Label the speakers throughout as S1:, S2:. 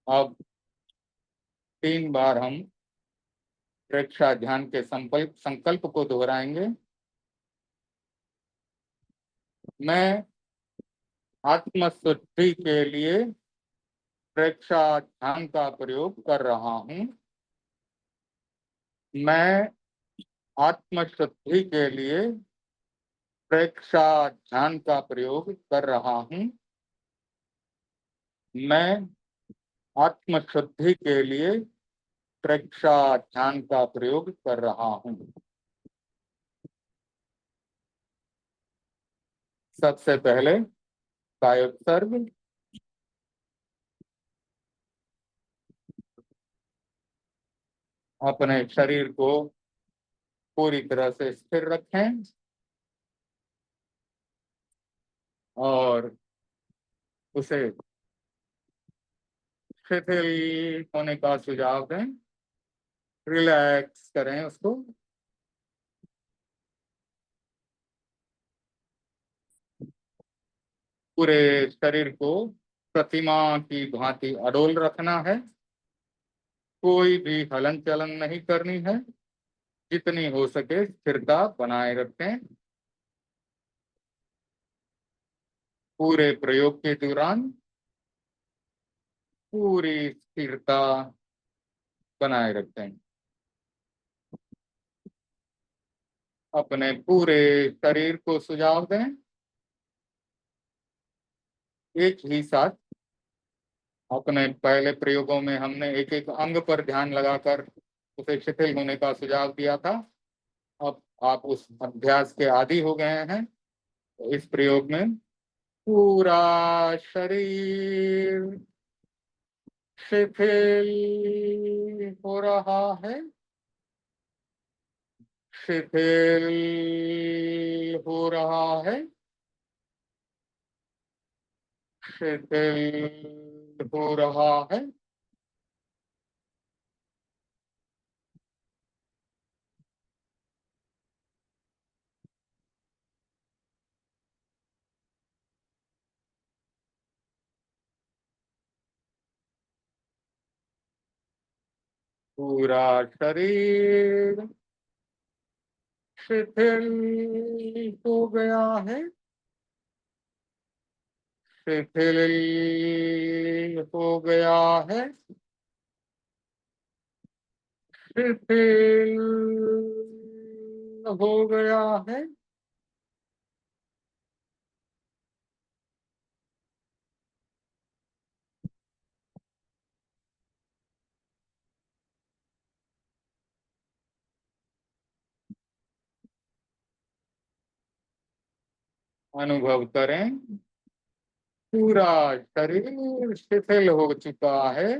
S1: अब 3 बार हम प्रेक्षा ध्यान के संकल्प को दोहराएंगे। मैं आत्मशुद्धि के लिए प्रेक्षा ध्यान का प्रयोग कर रहा हूँ। मैं आत्मशुद्धि के लिए प्रेक्षा ध्यान का प्रयोग कर रहा हूँ। मैं आत्मशुद्धि के लिए प्रेक्षा ध्यान का प्रयोग कर रहा हूँ। सबसे पहले कायोत्सर्ग। अपने शरीर को पूरी तरह से स्थिर रखें और उसे शिथिल होने का सुझाव दें। रिलैक्स करें उसको। पूरे शरीर को प्रतिमा की भांति अडोल रखना है। कोई भी हलन चलन नहीं करनी है। जितनी हो सके स्थिरता बनाए रखें। पूरे प्रयोग के दौरान पूरी स्थिरता बनाए रखें। अपने पूरे शरीर को सुझाव दें। एक ही साथ अपने पहले प्रयोगों में हमने एक एक अंग पर ध्यान लगाकर उसे शिथिल होने का सुझाव दिया था। अब आप उस अभ्यास के आदी हो गए हैं। तो इस प्रयोग में पूरा शरीर शिथिल हो रहा है। शिथिल हो रहा है। शिथिल हो रहा है। पूरा शरीर शिथिल हो गया है। शिथिल हो गया है। शिथिल हो गया है। अनुभव करें। पूरा शरीर शिथिल हो चुका है।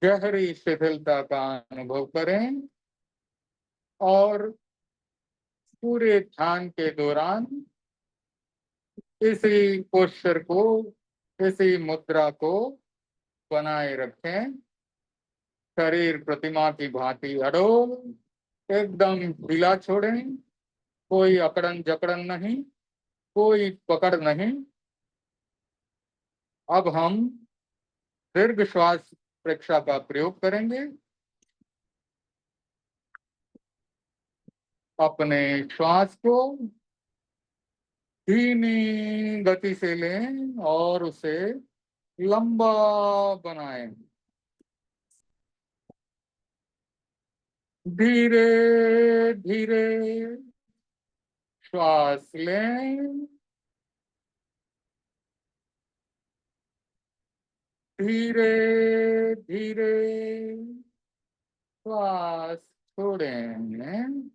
S1: गहरी शिथिलता का अनुभव करें और पूरे ध्यान के दौरान इसी पोस्चर को, इसी मुद्रा को बनाए रखें। शरीर प्रतिमा की भांति अडोल, एकदम ढीला छोड़ें। कोई अकड़न जकड़न नहीं, कोई पकड़ नहीं। अब हम दीर्घ श्वास प्रेक्षा का प्रयोग करेंगे। अपने श्वास को धीमी गति से लें और उसे लंबा बनाएं। धीरे धीरे श्वास लें। धीरे धीरे श्वास छोड़ें।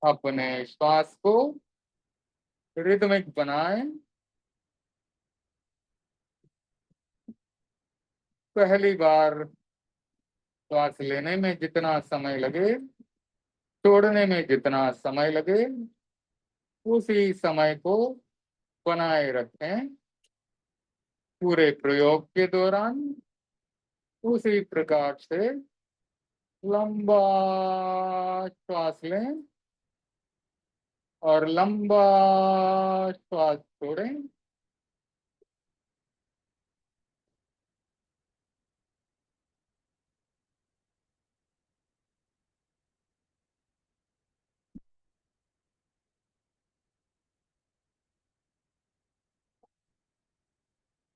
S1: अपने श्वास को रिदमिक बनाएं। पहली बार श्वास लेने में जितना समय लगे, छोड़ने में जितना समय लगे, उसी समय को बनाए रखें। पूरे प्रयोग के दौरान उसी प्रकार से लंबा श्वास लें। और लंबा श्वास छोड़ें।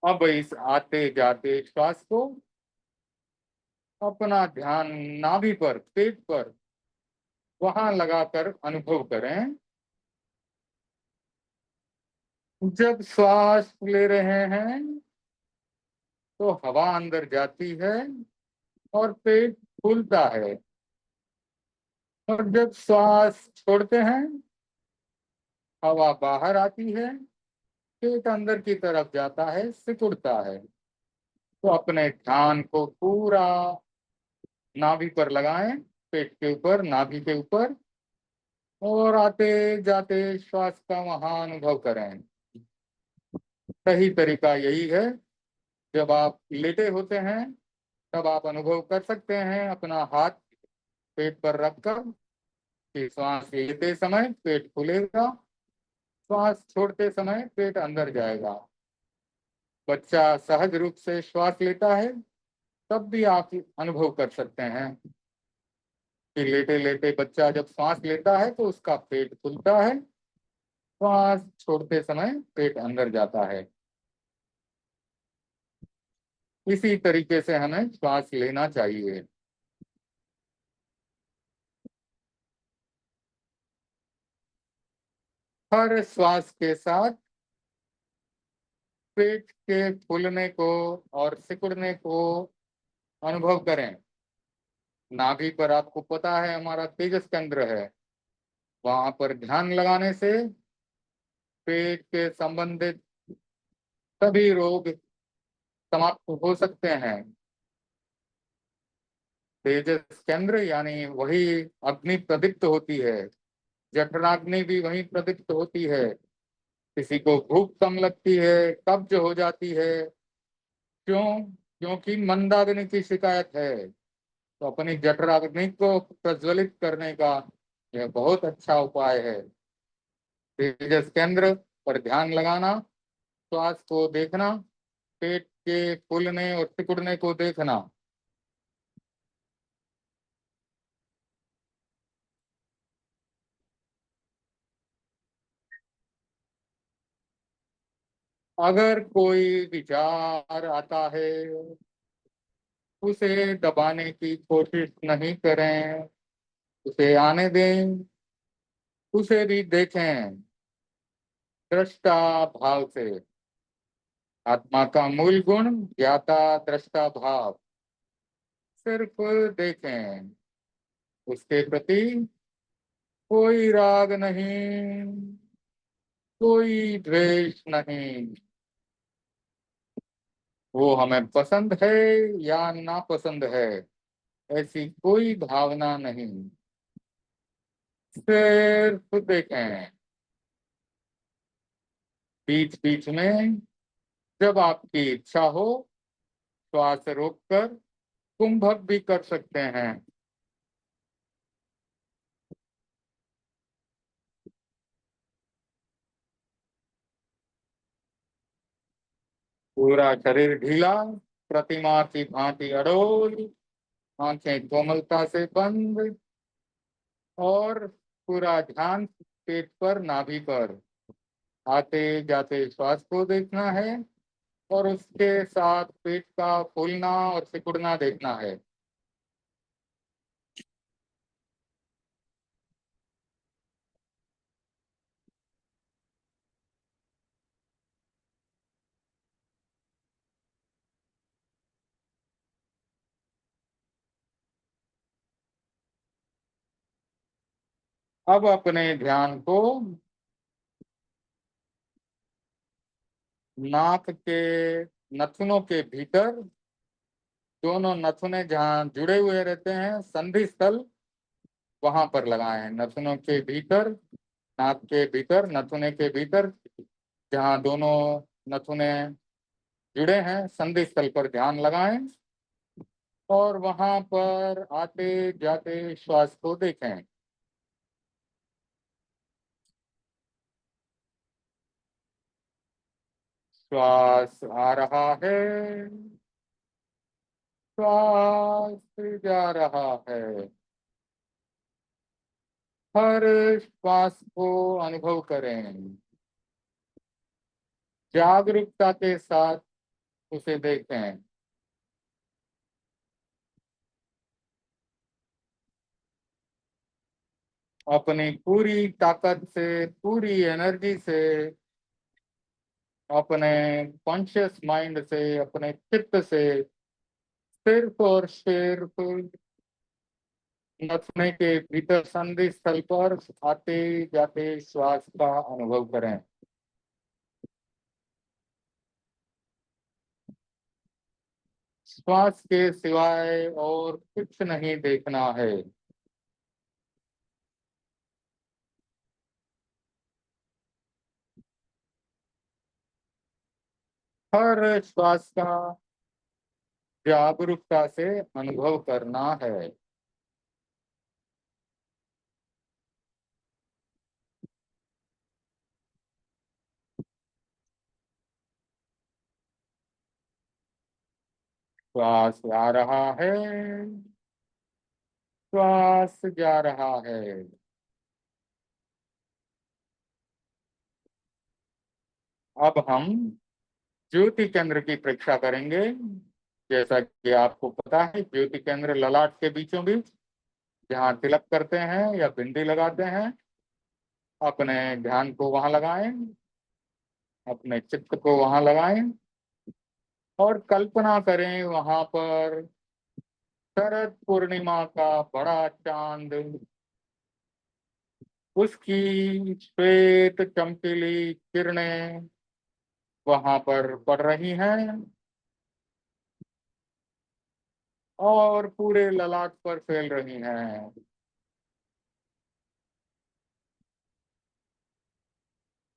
S1: अब इस आते जाते श्वास को अपना ध्यान नाभि पर, पेट पर, वहां लगाकर अनुभव करें। जब श्वास ले रहे हैं तो हवा अंदर जाती है और पेट फूलता है, और जब श्वास छोड़ते हैं हवा बाहर आती है, पेट अंदर की तरफ जाता है, सिकुड़ता है। तो अपने ध्यान को पूरा नाभि पर लगाएं, पेट के ऊपर, नाभि के ऊपर, और आते जाते श्वास का वहां अनुभव करें। सही तरीका यही है। जब आप लेटे होते हैं तब आप अनुभव कर सकते हैं अपना हाथ पेट पर रखकर कि श्वास लेते समय पेट खुलेगा, श्वास छोड़ते समय पेट अंदर जाएगा। बच्चा सहज रूप से श्वास लेता है तब भी आप अनुभव कर सकते हैं कि लेटे लेटे बच्चा जब श्वास लेता है तो उसका पेट खुलता है, श्वास छोड़ते समय पेट अंदर जाता है। इसी तरीके से हमें श्वास लेना चाहिए। हर श्वास के साथ पेट के फूलने को और सिकुड़ने को अनुभव करें। नाभि पर आपको पता है हमारा तेजस केंद्र है, वहां पर ध्यान लगाने से पेट के संबंधित सभी रोग समाप्त हो सकते हैं। तेजस केंद्र यानी वही अग्नि प्रदीप्त होती है, जठराग्नि भी वही प्रदीप्त होती है। किसी को भूख कम लगती है, कब्ज हो जाती है, क्यों? क्योंकि मंदाग्नि की शिकायत है। तो अपनी जठराग्नि को प्रज्वलित करने का यह बहुत अच्छा उपाय है। तेजस केंद्र पर ध्यान लगाना, श्वास को देखना, पेट के फूलने और सिकुड़ने को देखना। अगर कोई विचार आता है उसे दबाने की कोशिश नहीं करें, उसे आने दें, उसे भी देखें दृष्टा भाव से। आत्मा का मूल गुण ज्ञाता दृष्टा भाव। सिर्फ देखें, उसके प्रति कोई राग नहीं, कोई द्वेष नहीं। वो हमें पसंद है या नापसंद है, ऐसी कोई भावना नहीं। सिर्फ देखें। बीच बीच में जब आपकी इच्छा हो श्वास रोककर कुंभक भी कर सकते हैं। पूरा शरीर ढीला, प्रतिमा की भांति अडोल, आंखें कोमलता से बंद, और पूरा ध्यान पेट पर, नाभि पर। आते जाते श्वास को देखना है और उसके साथ पेट का फूलना और सिकुड़ना देखना है। अब अपने ध्यान को नाक के नथुनों के भीतर, दोनों नथुने जहाँ जुड़े हुए रहते हैं संधि स्थल, वहां पर लगाएं। नथुनों के भीतर, नाक के भीतर, नथुने के भीतर, जहाँ दोनों नथुने जुड़े हैं संधि स्थल पर ध्यान लगाएं और वहां पर आते जाते श्वास को देखें। श्वास आ रहा है, श्वास जा रहा है। हर श्वास को अनुभव करें, जागरूकता के साथ उसे देखें। अपनी पूरी ताकत से, पूरी एनर्जी से, अपने कॉन्शियस माइंड से, अपने चित्त से सिर्फ और सिर्फ नथने के भीतर संधि स्थल पर आते जाते श्वास का अनुभव करें। श्वास के सिवाय और कुछ नहीं देखना है। हर श्वास का जागरूकता से अनुभव करना है। श्वास आ रहा है, श्वास जा रहा है। अब हम ज्योति केंद्र की परीक्षा करेंगे। जैसा कि आपको पता है, ज्योति केंद्र ललाट के बीचों बीच, जहाँ तिलक करते हैं या बिंदी लगाते हैं। अपने ध्यान को वहां लगाएं, अपने चित्त को वहां लगाएं और कल्पना करें वहां पर शरद पूर्णिमा का बड़ा चांद, उसकी श्वेत चमकीली किरणें वहां पर पड़ रही हैं और पूरे ललाट पर फैल रही हैं।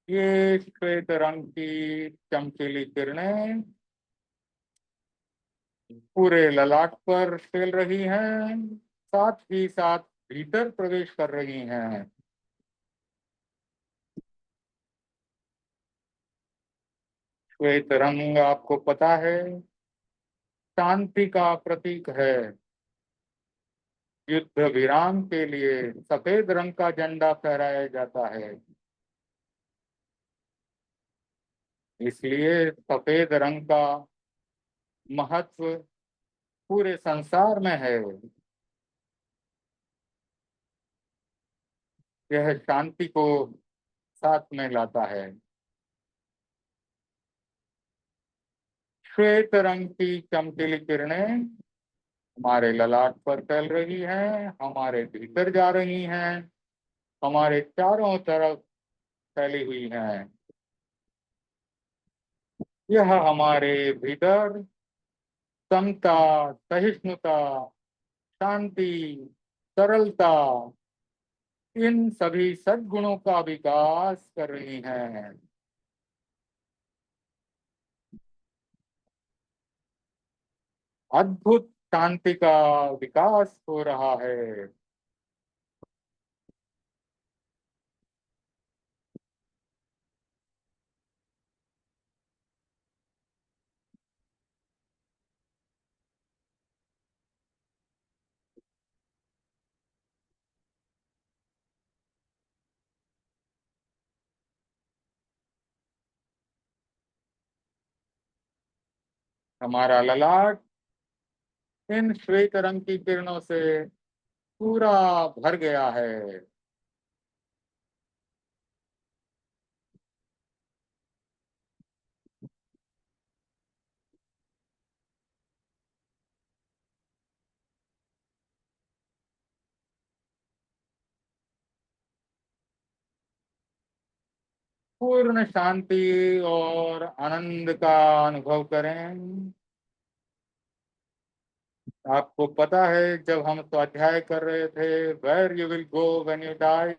S1: ये श्वेत रंग की चमकीली किरणें पूरे ललाट पर फैल रही हैं, साथ ही साथ भीतर प्रवेश कर रही हैं। श्वेत रंग आपको पता है शांति का प्रतीक है। युद्ध विराम के लिए सफेद रंग का झंडा फहराया जाता है। इसलिए सफेद रंग का महत्व पूरे संसार में है। यह शांति को साथ में लाता है। श्वेत रंग की चमकीली किरणें हमारे ललाट पर फैल रही हैं, हमारे भीतर जा रही हैं, हमारे चारों तरफ फैली हुई हैं। यह हमारे भीतर समता, सहिष्णुता, शांति, सरलता, इन सभी सद्गुणों का विकास कर रही हैं। अद्भुत शांति का विकास हो रहा है। हमारा ललाट इन श्वेत रंग की किरणों से पूरा भर गया है। पूर्ण शांति और आनंद का अनुभव करें। आपको पता है, जब हम स्वाध्याय कर रहे थे, where you will go when you die,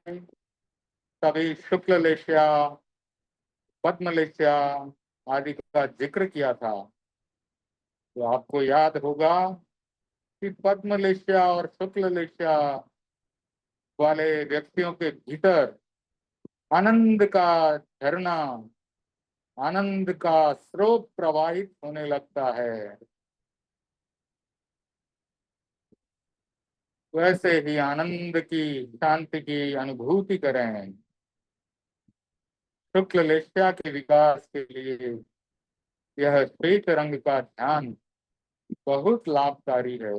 S1: तभी शुक्ल लेस्या, पद्म लेस्या आदि का जिक्र किया था। तो आपको याद होगा कि पद्म लेस्या और शुक्ल लेस्या वाले व्यक्तियों के भीतर आनंद का झरना, आनंद का स्रोत प्रवाहित होने लगता है। वैसे ही आनंद की, शांति की अनुभूति करें। शुक्ल लेष्या के विकास के लिए यह श्वेत रंग का ध्यान बहुत लाभकारी है,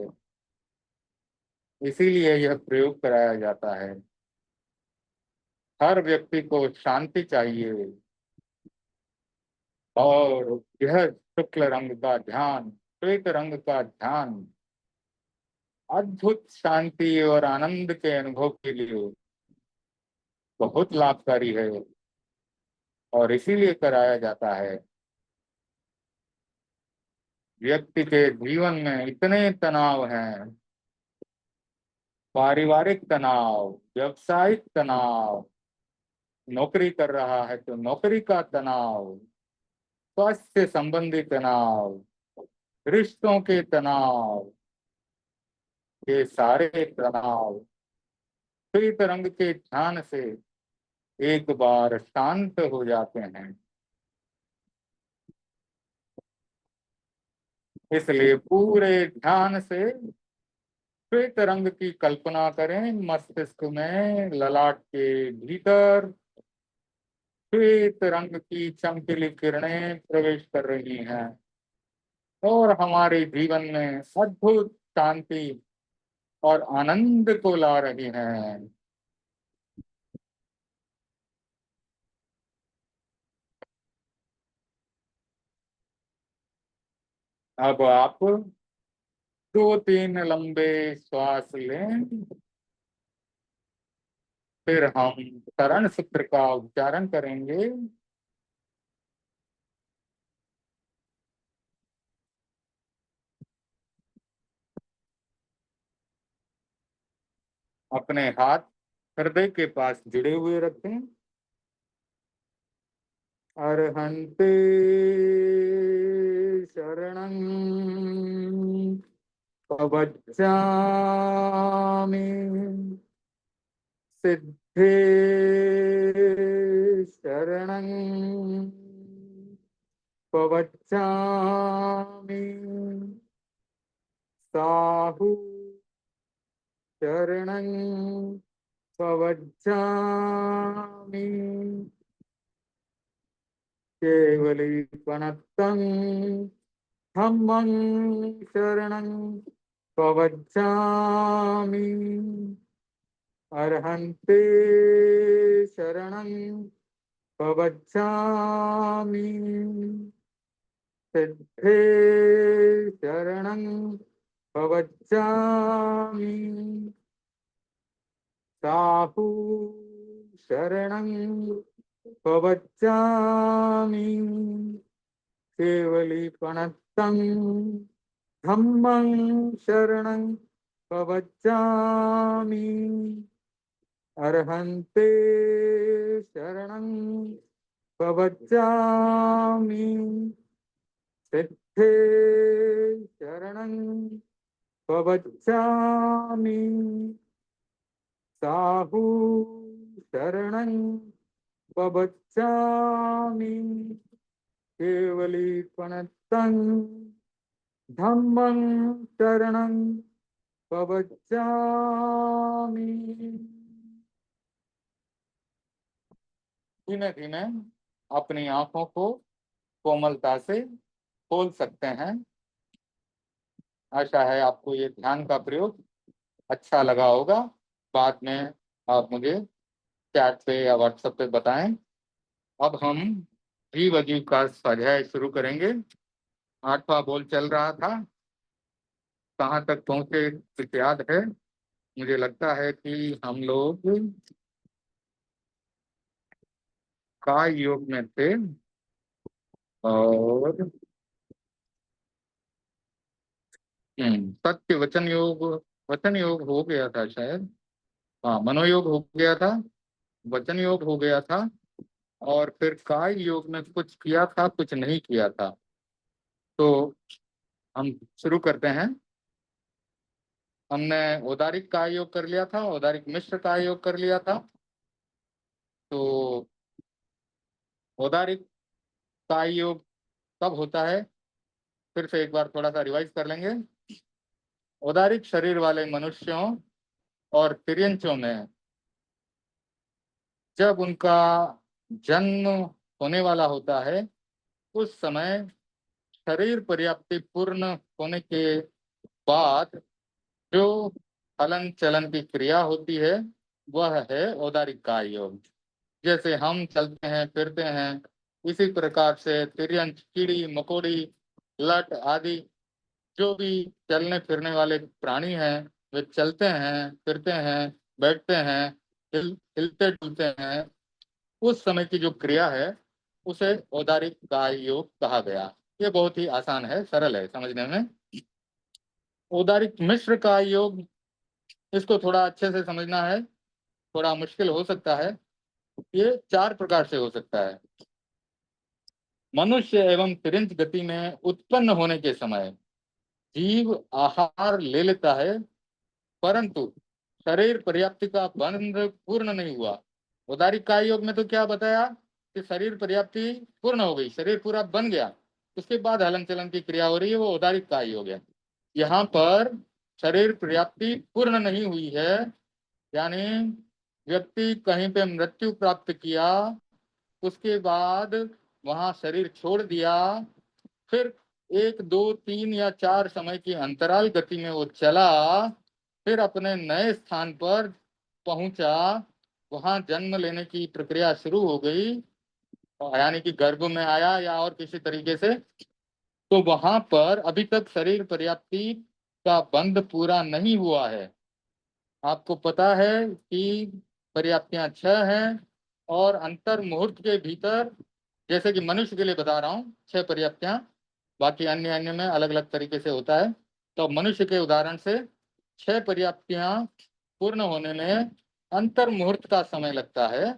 S1: इसीलिए यह प्रयोग कराया जाता है। हर व्यक्ति को शांति चाहिए और यह शुक्ल रंग का ध्यान, श्वेत रंग का ध्यान अद्भुत शांति और आनंद के अनुभव के लिए बहुत लाभकारी है और इसीलिए कराया जाता है। व्यक्ति के जीवन में इतने तनाव हैं, पारिवारिक तनाव, व्यवसायिक तनाव, नौकरी कर रहा है तो नौकरी का तनाव, स्वास्थ्य से संबंधित तनाव, रिश्तों के तनाव, ये सारे तनाव श्वेत रंग के ध्यान से एक बार शांत हो जाते हैं। इसलिए पूरे ध्यान से श्वेत रंग की कल्पना करें। मस्तिष्क में ललाट के भीतर श्वेत रंग की चमकीली किरणें प्रवेश कर रही हैं और हमारे जीवन में अद्भुत शांति और आनंद को ला रही हैं। अब आप 2-3 लंबे श्वास लें, फिर हम शरण सूत्र का उच्चारण करेंगे। अपने हाथ हृदय के पास जुड़े हुए रखें। अरहंते शरणं प्रवज्जामि, सिद्धे शरणं प्रवज्जामि, साहु शरणं प्रवज्जामि, केवलीपनत्तं धम्मं शरणं प्रवज्जामि, अर्हन्ते शरणं प्रवज्जामि, सिद्धे शरणं प्रवज्जामि, साहु शरणं प्रवज्जामि, केवलीपनत्तं धम्मं शरणं प्रवज्जामि, अर्हन्ते शरणं प्रवज्जामि, सिद्धे शरणं प्रवज्जामि, साहु शरणं प्रवज्जामि, केवलीपनत्तं धम्मं शरणं प्रवज्जामि। धीमे धीमे अपनी आंखों को कोमलता से खोल सकते हैं। आशा है आपको ये ध्यान का प्रयोग अच्छा लगा होगा। बाद में आप मुझे चैट पे या व्हाट्सएप पे बताएं। अब हम जीव अजीव का स्वाध्याय शुरू करेंगे। 8वां बोल चल रहा था, कहाँ तक पहुंचे कुछ याद है? मुझे लगता है कि हम लोग काय योग में थे और सत्य वचन योग, वचन योग हो गया था शायद। हाँ, मनोयोग हो गया था, वचन योग हो गया था और फिर काय योग में कुछ किया था, कुछ नहीं किया था। तो हम शुरू करते हैं। हमने औदारिक काय योग कर लिया था, औदारिक मिश्र काय योग कर लिया था। तो औदारिक काय योग कब होता है, फिर से एक बार थोड़ा सा रिवाइज कर लेंगे। औदारिक शरीर वाले मनुष्यों और तिर्यंचों में जब उनका जन्म होने वाला होता है, उस समय शरीर पर्याप्ति पूर्ण होने के बाद जो हलन चलन की क्रिया होती है वह है औदारिक काय योग। जैसे हम चलते हैं फिरते हैं, इसी प्रकार से तिर्यंच, कीड़ी मकोड़ी, लट आदि जो भी चलने फिरने वाले प्राणी हैं, वे चलते हैं फिरते हैं, बैठते हैं, हिलते डुलते हैं, उस समय की जो क्रिया है उसे औदारिक काय योग कहा गया। ये बहुत ही आसान है, सरल है समझने में। औदारिक मिश्र काय योग, इसको थोड़ा अच्छे से समझना है, थोड़ा मुश्किल हो सकता है। ये 4 प्रकार से हो सकता है। मनुष्य एवं तिर्यंच गति में उत्पन्न होने के समय जीव आहार ले लेता है, परंतु शरीर पर्याप्ति का बंध पूर्ण नहीं हुआ। औदारिक काय योग में तो क्या बताया कि शरीर पर्याप्ति पूर्ण हो गई, शरीर पूरा बन गया, उसके बाद हलन चलन की क्रिया हो रही है, वो औदारिक काय योग है। यहाँ पर शरीर पर्याप्ति पूर्ण नहीं हुई है, यानी व्यक्ति कहीं पे मृत्यु प्राप्त किया, उसके बाद वहां शरीर छोड़ दिया, फिर 1 2 3 या 4 समय की अंतराल गति में वो चला, फिर अपने नए स्थान पर पहुंचा, वहां जन्म लेने की प्रक्रिया शुरू हो गई, यानी कि गर्भ में आया या और किसी तरीके से, तो वहां पर अभी तक शरीर पर्याप्ति का बंध पूरा नहीं हुआ है। आपको पता है कि पर्याप्तियां 6 हैं, और अंतर मुहूर्त के भीतर, जैसे कि मनुष्य के लिए बता रहा हूँ 6 पर्याप्तियां, बाकी अन्य अन्य में अलग अलग तरीके से होता है। तो मनुष्य के उदाहरण से 6 पर्याप्तियां पूर्ण होने में अंतर मुहूर्त का समय लगता है।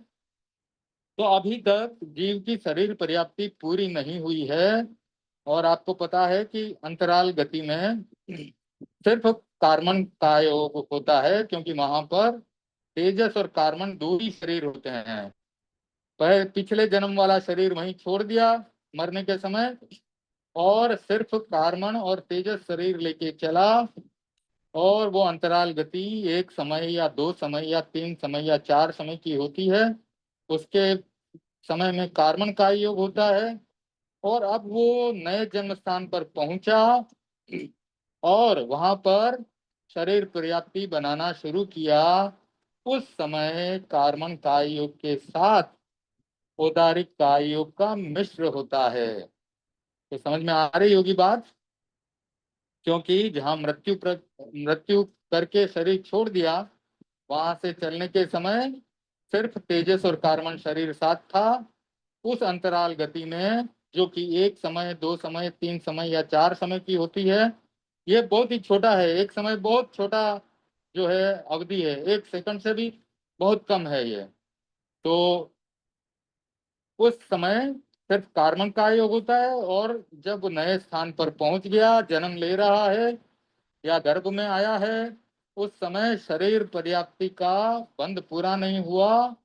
S1: तो अभी तक जीव की शरीर पर्याप्ति पूरी नहीं हुई है, और आपको पता है कि अंतराल गति में सिर्फ कार्बन का योग होता है, क्योंकि वहां पर तेजस और कार्बन 2 ही शरीर होते हैं। पहले पिछले जन्म वाला शरीर वहीं छोड़ दिया मरने के समय, और सिर्फ कार्बन और तेजस शरीर लेके चला, और वो अंतराल गति 1 समय या 2 समय या 3 समय या 4 समय की होती है। उसके समय में कार्बन का योग होता है, और अब वो नए जन्म स्थान पर पहुंचा और वहां पर शरीर पर्याप्ति बनाना शुरू किया। उस समय कार्बन काय योग के साथ औदारिक काय योग का मिश्र होता है। तो समझ में आ रही होगी बात, क्योंकि जहां मृत्यु करके शरीर छोड़ दिया, वहां से चलने के समय सिर्फ तेजस और कार्बन शरीर साथ था। उस अंतराल गति में, जो कि 1 समय 2 समय 3 समय या 4 समय की होती है, ये बहुत ही छोटा है। एक समय बहुत छोटा जो है अवधि है, 1 सेकंड से भी बहुत कम है ये। तो उस समय सिर्फ कार्बन का योग होता है, और जब नए स्थान पर पहुंच गया, जन्म ले रहा है या गर्भ में आया है, उस समय शरीर पर्याप्ति का बंध पूरा नहीं हुआ।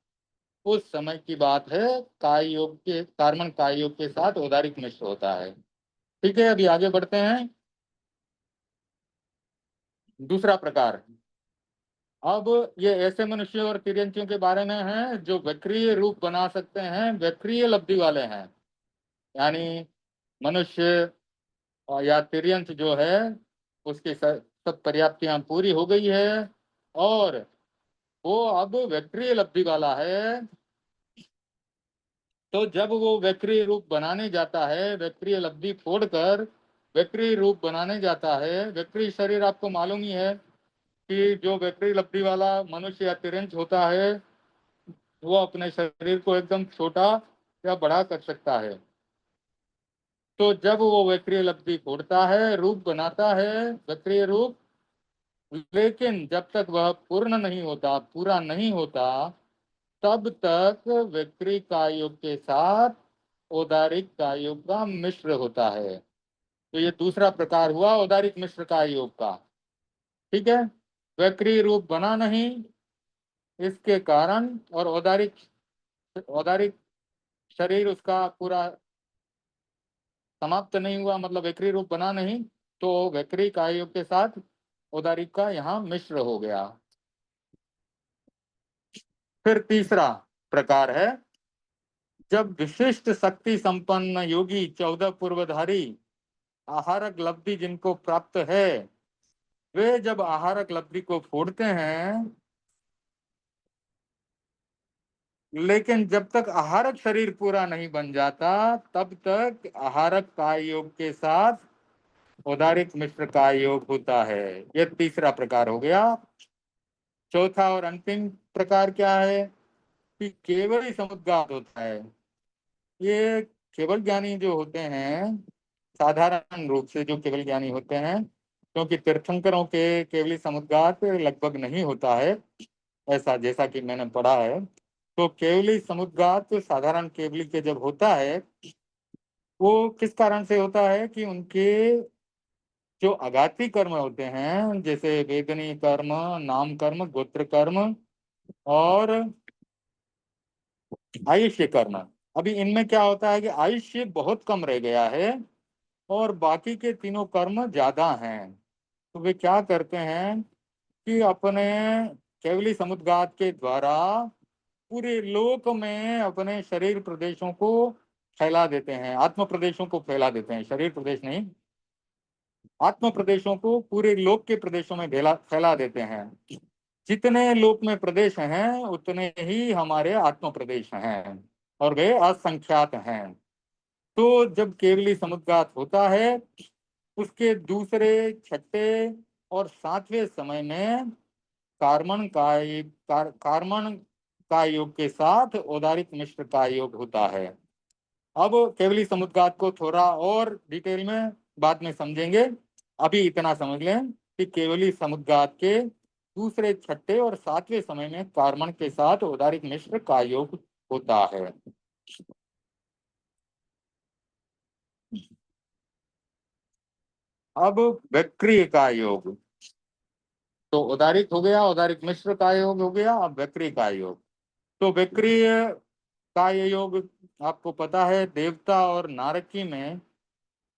S1: उस समय की बात है, काय योग के कार्बन काय योग के साथ औदारिक मिश्र होता है। ठीक है, अभी आगे बढ़ते हैं। दूसरा प्रकार, अब ये ऐसे मनुष्यों और तिर्यंचियों के बारे में है जो वक्रीय रूप बना सकते हैं, वक्रीय लब्धि वाले हैं। यानी मनुष्य या तिर्यंच जो है, उसकी सब पर्याप्तियां पूरी हो गई है, और वो अब वक्रीय लब्धि वाला है। तो जब वो वक्रीय रूप बनाने जाता है, वक्रीय लब्धि छोड़कर वक्रीय रूप बनाने जाता है, वक्रीय शरीर आपको मालूम ही है कि जो वक्रीय लब्धि वाला मनुष्य या तिरंज होता है, वो अपने शरीर को एकदम छोटा या बड़ा कर सकता है। तो जब वो वक्रीय लब्धि छोड़ता है, रूप बनाता है, वक्रीय रूप, लेकिन जब तक वह पूर्ण नहीं होता, पूरा नहीं होता, तब तक वक्रीय कायोग के साथ औदारिक कायोग का मिश्र होता है। तो ये दूसरा प्रकार हुआ औदारिक मिश्र कायोग का। ठीक है, वक्रीय रूप बना नहीं, इसके कारण, और औदारिक औदारिक शरीर उसका पूरा समाप्त नहीं हुआ, मतलब वक्री रूप बना नहीं, तो वक्री काय योग के साथ औदारिक का यहाँ मिश्र हो गया। फिर तीसरा प्रकार है, जब विशिष्ट शक्ति संपन्न योगी 14 पूर्वधारी आहारक लब्धि जिनको प्राप्त है, वे जब आहारक लब्धि को फोड़ते हैं, लेकिन जब तक आहारक शरीर पूरा नहीं बन जाता तब तक आहारक काय योग के साथ औदारिक मिश्र काय योग होता है। यह तीसरा प्रकार हो गया। चौथा और अंतिम प्रकार क्या है कि केवल ही समुद्घात होता है। ये केवल ज्ञानी जो होते हैं, साधारण रूप से जो केवल ज्ञानी होते हैं, क्योंकि तीर्थंकरों के केवली समुद्घात लगभग नहीं होता है, ऐसा जैसा कि मैंने पढ़ा है। तो केवली समुद्घात साधारण केवली के जब होता है, वो किस कारण से होता है कि उनके जो आघाती कर्म होते हैं, जैसे वेदनी कर्म, नाम कर्म, गोत्र कर्म और आयुष्य कर्म, अभी इनमें क्या होता है कि आयुष्य बहुत कम रह गया है और बाकी के तीनों कर्म ज्यादा हैं। तो वे क्या करते हैं कि अपने केवली समुद्घात के द्वारा पूरे लोक में अपने शरीर प्रदेशों को फैला देते हैं, आत्म प्रदेशों को फैला देते हैं, शरीर प्रदेश नहीं, आत्म प्रदेशों को पूरे लोक के प्रदेशों में फैला देते हैं। जितने लोक में प्रदेश हैं उतने ही हमारे आत्म प्रदेश हैं और वे असंख्यात हैं। तो जब केवली समुद्घात होता है, उसके दूसरे, छठे और सातवें समय में कार्मण का योग के साथ औदारिक मिश्र का योग होता है। अब केवली समुद्घात को थोड़ा और डिटेल में बाद में समझेंगे, अभी इतना समझ लें कि केवली समुद्घात के दूसरे, छठे और सातवें समय में कार्मण के साथ औदारिक मिश्र का योग होता है। अब वक्रीय का योग, तो औदारिक हो गया, औदारिक मिश्र का योग हो गया, अब वक्रीय का योग। तो वक्रीय का ये योग आपको पता है, देवता और नारकी में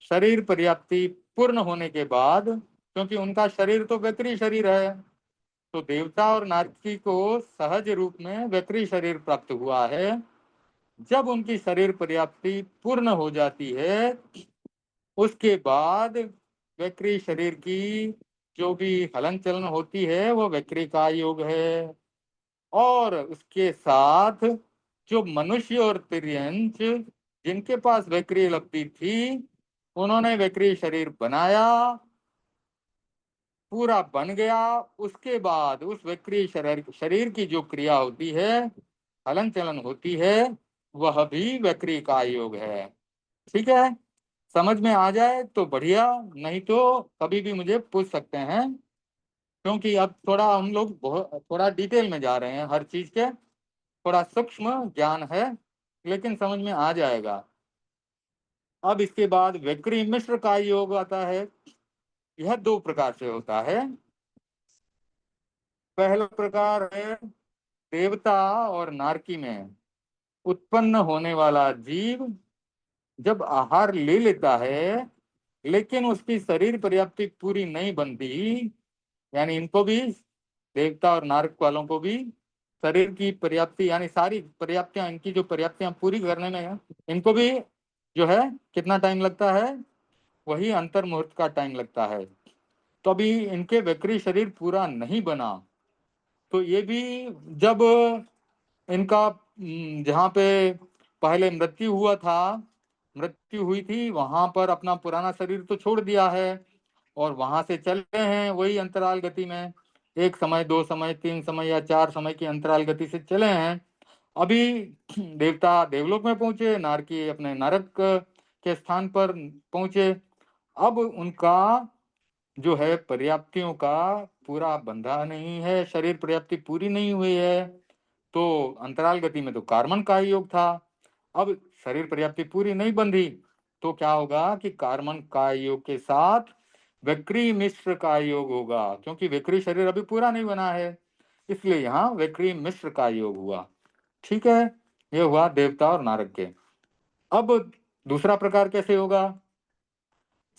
S1: शरीर पर्याप्ति पूर्ण होने के बाद, क्योंकि उनका शरीर तो वक्री शरीर है, तो देवता और नारकी को सहज रूप में वक्री शरीर प्राप्त हुआ है। जब उनकी शरीर पर्याप्ति पूर्ण हो जाती है, उसके बाद वक्री शरीर की जो भी हलन चलन होती है वो वक्री का योग है। और उसके साथ जो मनुष्य और तिर्यंच जिनके पास वक्री लब्धि थी, उन्होंने वक्री शरीर बनाया, पूरा बन गया। उसके बाद उस वक्री शरीर की जो क्रिया होती है, हलन चलन होती है, वह भी वक्री का योग है। ठीक है, समझ में आ जाए तो बढ़िया, नहीं तो कभी भी मुझे पूछ सकते हैं, क्योंकि अब थोड़ा हम लोग बहुत थोड़ा डिटेल में जा रहे हैं, हर चीज के थोड़ा सूक्ष्म ज्ञान है, लेकिन समझ में आ जाएगा। अब इसके बाद वक्री मिश्र का योग आता है। यह दो प्रकार से होता है। पहला प्रकार है देवता और नारकी में उत्पन्न होने वाला जीव जब आहार ले लेता है, लेकिन उसकी शरीर पर्याप्ति पूरी नहीं बनती, यानी इनको भी, देवता और नारक वालों को भी शरीर की पर्याप्ति, यानी सारी पर्याप्तियां, इनकी जो पर्याप्तियां पूरी करने में इनको भी जो है कितना टाइम लगता है, वही अंतर मुहूर्त का टाइम लगता है। तो अभी इनके वक्री शरीर पूरा नहीं बना, तो ये भी जब इनका जहाँ पे पहले मृत्यु हुआ था, मृत्यु हुई थी, वहां पर अपना पुराना शरीर तो छोड़ दिया है और वहां से चले हैं वही अंतराल गति में, एक समय, दो समय, तीन समय या चार समय की अंतराल गति से चले हैं। अभी देवता देवलोक में पहुंचे, नारकी अपने नरक के स्थान पर पहुंचे। अब उनका जो है पर्याप्तियों का पूरा बंधा नहीं है, शरीर पर्याप्ति पूरी नहीं हुई है। तो अंतराल गति में तो कार्बन का योग था, अब शरीर पर्याप्ति पूरी नहीं बंधी, तो क्या होगा कि कार्बन का योग के साथ वक्री मिश्र का योग होगा, क्योंकि वक्री शरीर अभी पूरा नहीं बना है, इसलिए यहाँ वक्री मिश्र का योग हुआ। ठीक है, ये हुआ देवता और नारद के। अब दूसरा प्रकार कैसे होगा,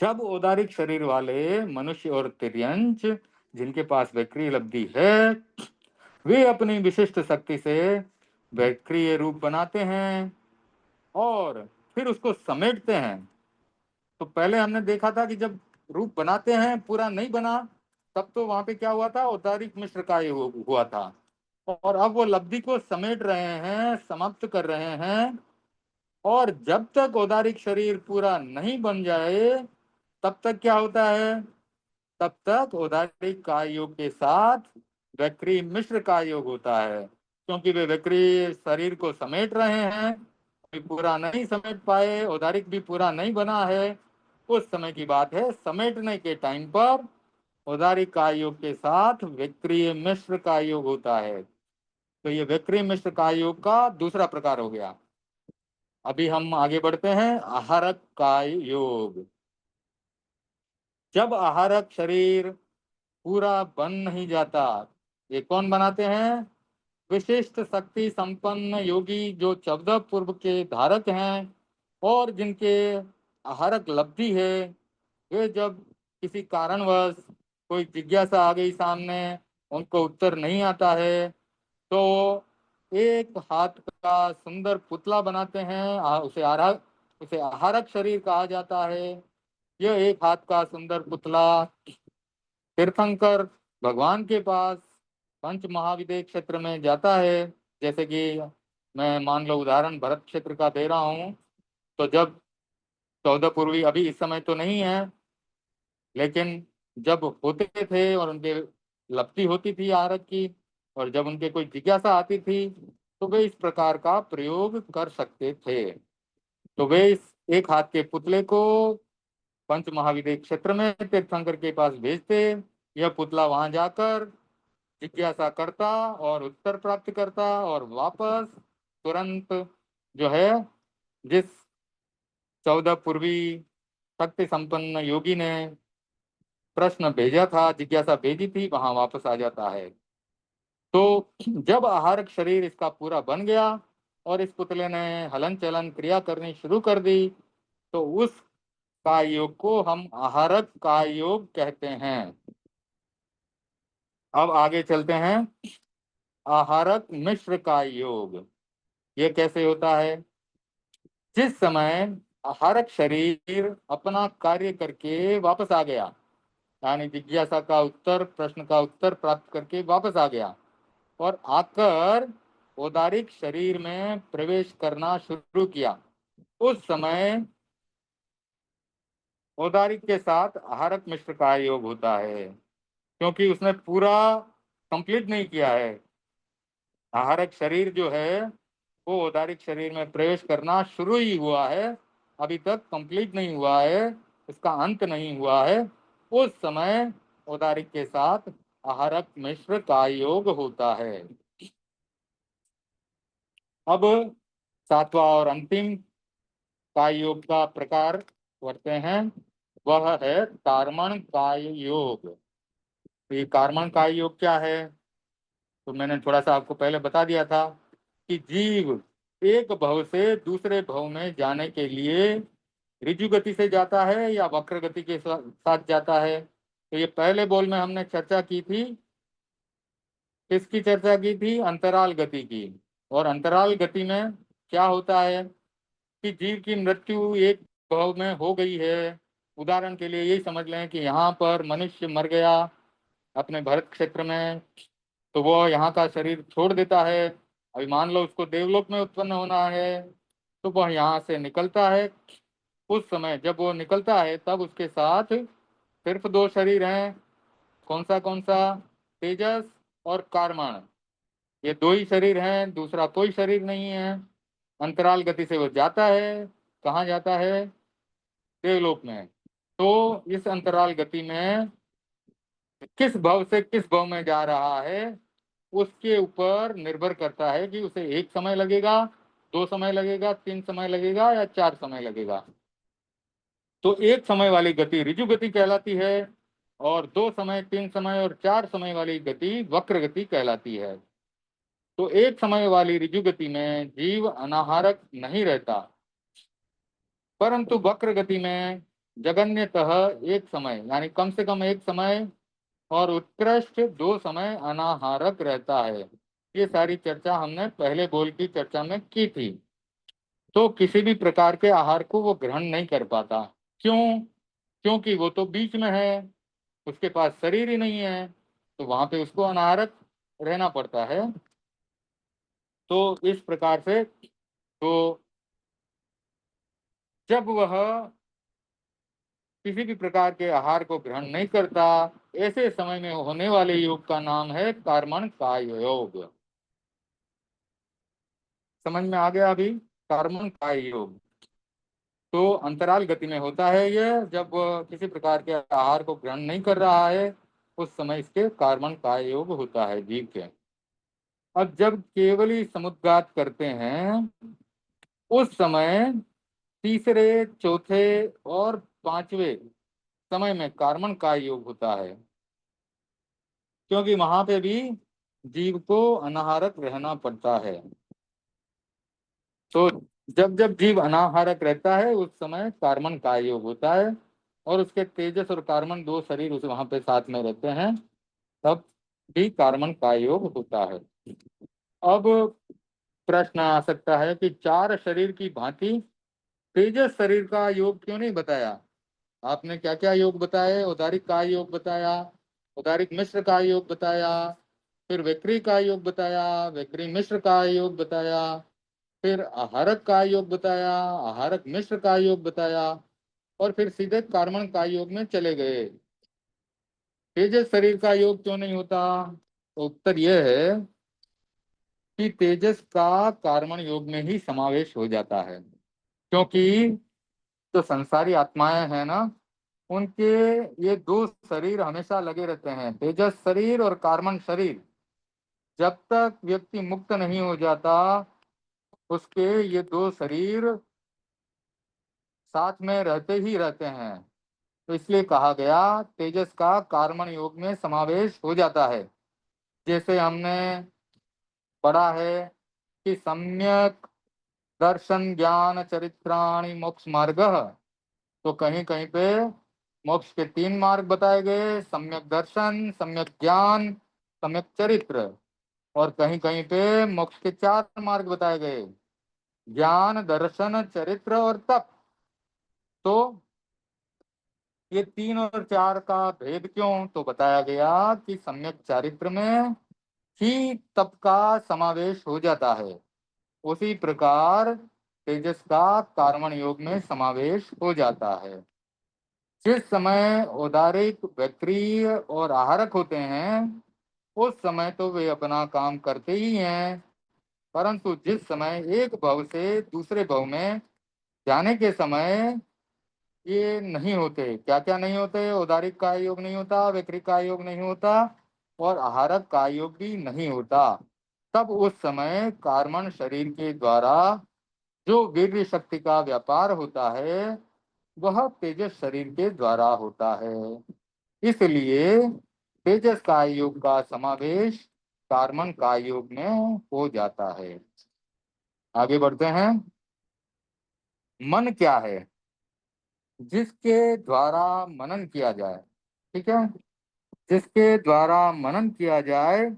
S1: जब औदारिक शरीर वाले मनुष्य और तिर्यंच जिनके पास वक्रीय लब्धि है, वे अपनी विशिष्ट शक्ति से वक्रीय रूप बनाते हैं और फिर उसको समेटते हैं। तो पहले हमने देखा था कि जब रूप बनाते हैं पूरा नहीं बना, तब तो वहां पे क्या हुआ था, औदारिक मिश्र का हुआ था। और अब वो लब्धि को समेट रहे हैं, समाप्त कर रहे हैं। और जब तक औदारिक शरीर पूरा नहीं बन जाए, तब तक क्या होता है, तब तक औदारिक काय योग के साथ वक्रीय मिश्र काय योग होता है। क्योंकि वे वक्रीय शरीर को समेट रहे हैं, पूरा नहीं समेट पाए, औदारिक भी पूरा नहीं बना है। उस समय की बात है, समेटने के टाइम पर औदारिक काय योग के साथ वक्रीय मिश्र काय योग होता है। तो ये वक्रीय मिश्र काय योग का दूसरा प्रकार हो गया। अभी हम आगे बढ़ते हैं, आहारक काय योग। जब आहारक शरीर पूरा बन नहीं जाता, ये कौन बनाते हैं, विशिष्ट शक्ति संपन्न योगी जो 14 पूर्व के धारक हैं और जिनके आहारक लब्धि है। वे जब किसी कारणवश कोई जिज्ञासा आ गई सामने, उनको उत्तर नहीं आता है, तो एक हाथ का सुंदर पुतला बनाते हैं। उसे आहारक शरीर कहा जाता है। यह एक हाथ का सुंदर पुतला तीर्थंकर भगवान के पास पंच महाविदेह क्षेत्र में जाता है। जैसे कि मैं मान लो उदाहरण भरत क्षेत्र का दे रहा हूँ, तो जब 14 पूर्वी, अभी इस समय तो नहीं है, लेकिन जब होते थे और उनके लब्धि होती थी आहारक की, और जब उनके कोई जिज्ञासा आती थी, तो वे इस प्रकार का प्रयोग कर सकते थे। तो वे इस एक हाथ के पुतले को पंच महाविदेह क्षेत्र में तीर्थंकर के पास भेजते। यह पुतला वहां जाकर जिज्ञासा करता और उत्तर प्राप्त करता, और वापस तुरंत जो है, जिस 14 पूर्वी शक्ति संपन्न योगी ने प्रश्न भेजा था, जिज्ञासा भेजी थी, वहां वापस आ जाता है। तो जब आहारक शरीर इसका पूरा बन गया और इस पुतले ने हलन चलन क्रिया करनी शुरू कर दी, तो उस काय योग को हम आहारक काय योग कहते हैं। अब आगे चलते हैं, आहारक मिश्र काय योग। ये कैसे होता है, जिस समय आहारक शरीर अपना कार्य करके वापस आ गया, यानी जिज्ञासा का उत्तर, प्रश्न का उत्तर प्राप्त करके वापस आ गया और आकर औदारिक शरीर में प्रवेश करना शुरू किया, उस समय औदारिक के साथ आहारक मिश्र का योग होता है। क्योंकि उसने पूरा कंप्लीट नहीं किया है। आहारक शरीर जो है वो औदारिक शरीर में प्रवेश करना शुरू ही हुआ है, अभी तक कंप्लीट नहीं हुआ है, इसका अंत नहीं हुआ है। उस समय औदारिक के साथ आहारक मिश्र का योग होता है। अब सातवां और अंतिम काय योग का प्रकार करते हैं, वह है कार्मण काय योग। तो ये कार्मण काय योग क्या है, तो मैंने थोड़ा सा आपको पहले बता दिया था कि जीव एक भव से दूसरे भव में जाने के लिए ऋजु गति से जाता है या वक्र गति के साथ जाता है। तो ये पहले बोल में हमने चर्चा की थी, किसकी चर्चा की थी, अंतराल गति की। और अंतराल गति में क्या होता है कि जीव की मृत्यु एक भव में हो गई है। उदाहरण के लिए यही समझ लें कि यहाँ पर मनुष्य मर गया अपने भरत क्षेत्र में, तो वो यहाँ का शरीर छोड़ देता है। अभी मान लो उसको देवलोक में उत्पन्न होना है, तो वह यहाँ से निकलता है। उस समय जब वो निकलता है, तब उसके साथ सिर्फ दो शरीर हैं। कौन सा, तेजस और कार्मण, ये दो ही शरीर हैं, दूसरा कोई शरीर नहीं है। अंतराल गति से वो जाता है, कहाँ जाता है, देवलोक में। तो इस अंतराल गति में किस भव से किस भव में जा रहा है, उसके ऊपर निर्भर करता है कि उसे एक समय लगेगा, दो समय लगेगा, तीन समय लगेगा या चार समय लगेगा। तो एक समय वाली गति ऋजु गति कहलाती है, और दो समय, तीन समय और चार समय वाली गति वक्र गति कहलाती है। तो एक समय वाली ऋजु गति में जीव अनाहारक नहीं रहता, परंतु वक्र गति में जगन्यतः एक समय यानी कम से कम एक समय और उत्कृष्ट 2 समय अनाहारक रहता है। ये सारी चर्चा हमने पहले बोल की चर्चा में की थी। तो किसी भी प्रकार के आहार को वो ग्रहण नहीं कर पाता। क्यों? क्योंकि वो तो बीच में है, उसके पास शरीर ही नहीं है, तो वहां पे उसको अनाहारक रहना पड़ता है। तो इस प्रकार से तो जब वह किसी भी प्रकार के आहार को ग्रहण नहीं करता, ऐसे समय में होने वाले योग का नाम है कर्मण काय योग। समझ में आ गया अभी? कर्मण काय योग तो अंतराल गति में होता है यह, जब किसी प्रकार के आहार को ग्रहण नहीं कर रहा है, उस समय इसके कर्मण काय योग होता है जीव के। अब जब केवली समुद्घात करते हैं, उस समय तीसरे, चौथे और पांचवे समय में कर्मण काय योग होता है, क्योंकि वहां पे भी जीव को अनाहारक रहना पड़ता है। तो जब जब जीव अनाहारक रहता है, उस समय कर्मण काय योग होता है, और उसके तेजस और कर्मण 2 शरीर उस वहां पे साथ में रहते हैं, तब भी कर्मण काय योग होता है। अब प्रश्न आ सकता है कि 4 शरीर की भांति तेजस शरीर का योग क्यों नहीं बताया? आपने क्या क्या योग बताए? उदारिक काय योग बताया, उदारिक मिश्र काय योग बताया, फिर वैक्री काय योग बताया, वैक्री मिश्र काय योग बताया, फिर आहारक काय योग बताया, आहारक मिश्र काय योग बताया, और फिर सीधे कर्मण काय योग में चले गए। तेजस शरीर का योग क्यों नहीं होता? तो उत्तर यह है कि तेजस का कर्मण योग में ही समावेश हो जाता है, क्योंकि जो संसारी आत्माएं हैं ना, उनके ये 2 शरीर हमेशा लगे रहते हैं, तेजस शरीर और कर्मण शरीर। जब तक व्यक्ति मुक्त नहीं हो जाता, उसके ये 2 शरीर साथ में रहते ही रहते हैं। तो इसलिए कहा गया तेजस का कर्मण योग में समावेश हो जाता है। जैसे हमने पढ़ा है कि सम्यक दर्शन ज्ञान चरित्राणि मोक्ष मार्ग, तो कहीं कहीं पे मोक्ष के 3 मार्ग बताए गए, सम्यक दर्शन, सम्यक ज्ञान, सम्यक चरित्र। और कहीं कहीं पे मोक्ष के 4 मार्ग बताए गए, ज्ञान, दर्शन, चरित्र और तप। तो ये 3 और 4 का भेद क्यों? तो बताया गया कि सम्यक चारित्र में ही तप का समावेश हो जाता है, उसी प्रकार तेजस का कर्मण योग में समावेश हो जाता है। जिस समय औदारिक, वैक्रिय और आहारक होते हैं, उस समय तो वे अपना काम करते ही हैं, परंतु जिस समय एक भव से दूसरे भव में जाने के समय ये नहीं होते। क्या क्या नहीं होते? औदारिक का योग नहीं होता, वैक्रिक का योग नहीं होता, और आहारक का योग भी नहीं होता। तब उस समय कर्मण शरीर के द्वारा जो वीर्य शक्ति का व्यापार होता है, वह तेजस शरीर के द्वारा होता है। इसलिए तेजस का योग का समावेश कर्मण का योग में हो जाता है। आगे बढ़ते हैं। मन क्या है? जिसके द्वारा मनन किया जाए, ठीक है, जिसके द्वारा मनन किया जाए,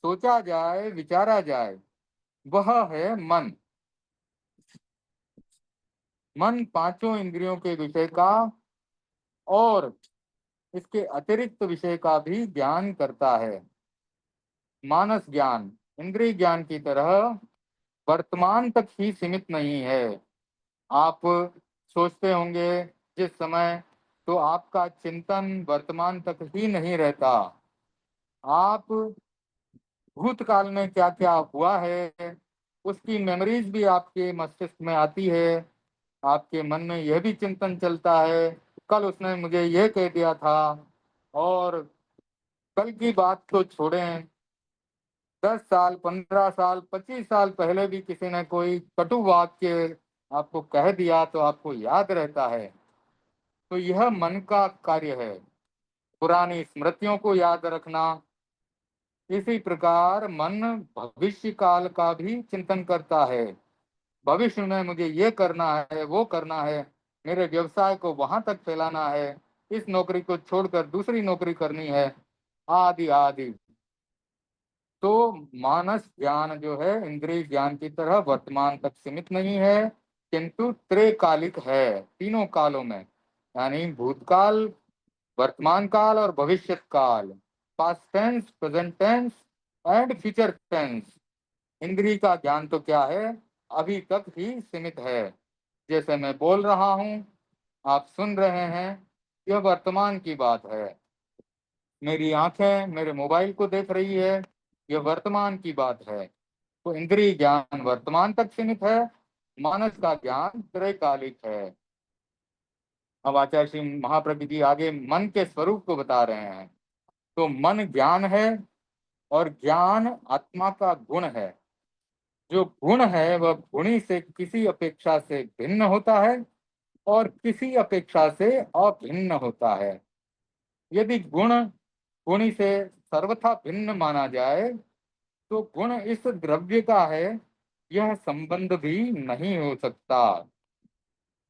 S1: सोचा जाए, विचारा जाए, वह है मन। मन पांचों इंद्रियों के विषय का और इसके अतिरिक्त विषय का भी ज्ञान करता है। मानस ज्ञान इंद्रिय ज्ञान की तरह वर्तमान तक ही सीमित नहीं है। आप सोचते होंगे जिस समय, तो आपका चिंतन वर्तमान तक ही नहीं रहता। आप भूतकाल में क्या क्या हुआ है, उसकी मेमोरीज भी आपके मस्तिष्क में आती है। आपके मन में यह भी चिंतन चलता है, कल उसने मुझे यह कह दिया था। और कल की बात तो छोड़ें, 10 साल, 15 साल, 25 साल पहले भी किसी ने कोई कटु वाक्य आपको कह दिया तो आपको याद रहता है। तो यह मन का कार्य है, पुरानी स्मृतियों को याद रखना। इसी प्रकार मन भविष्य काल का भी चिंतन करता है। भविष्य में मुझे ये करना है, वो करना है। मेरे व्यवसाय को वहां तक फैलाना है, इस नौकरी को छोड़कर दूसरी नौकरी करनी है, आदि आदि। तो मानस ज्ञान जो है इंद्रिय ज्ञान की तरह वर्तमान तक सीमित नहीं है, किंतु त्रैकालिक है, तीनों कालों में, यानी भूतकाल, वर्तमान काल और भविष्य काल, past tense, present tense and future tense. इंद्रिय का ज्ञान तो क्या है, अभी तक ही सीमित है। जैसे मैं बोल रहा हूँ, आप सुन रहे हैं, यह वर्तमान की बात है। मेरी आंखें मेरे मोबाइल को देख रही है, यह वर्तमान की बात है। तो इंद्रिय ज्ञान वर्तमान तक सीमित है, मानस का ज्ञान त्रैकालिक है। अब आचार्य श्री महाप्रभु जी आगे मन के स्वरूप को बता रहे हैं। तो मन ज्ञान है, और ज्ञान आत्मा का गुण है। जो गुण है वह गुणी से किसी अपेक्षा से भिन्न होता है और किसी अपेक्षा से अभिन्न होता है। यदि गुण गुणी से सर्वथा भिन्न माना जाए तो गुण इस द्रव्य का है, यह संबंध भी नहीं हो सकता।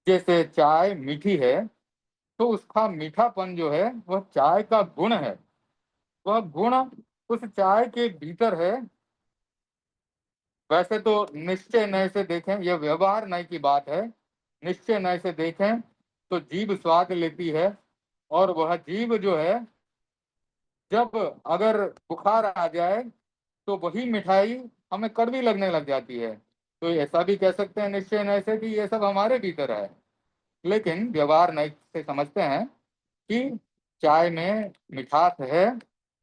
S1: जैसे चाय मीठी है, तो उसका मीठापन जो है वह चाय का गुण है, वह गुण उस चाय के भीतर है। वैसे तो निश्चय नय से देखें, यह व्यवहार नय की बात है। निश्चय नय से देखें तो जीभ स्वाद लेती है, और वह जीभ जो है, जब अगर बुखार आ जाए तो वही मिठाई हमें कड़वी लगने लग जाती है। तो ऐसा भी कह सकते हैं निश्चय नय से कि ये सब हमारे भीतर है। लेकिन व्यवहार नय से समझते हैं कि चाय में मिठास है,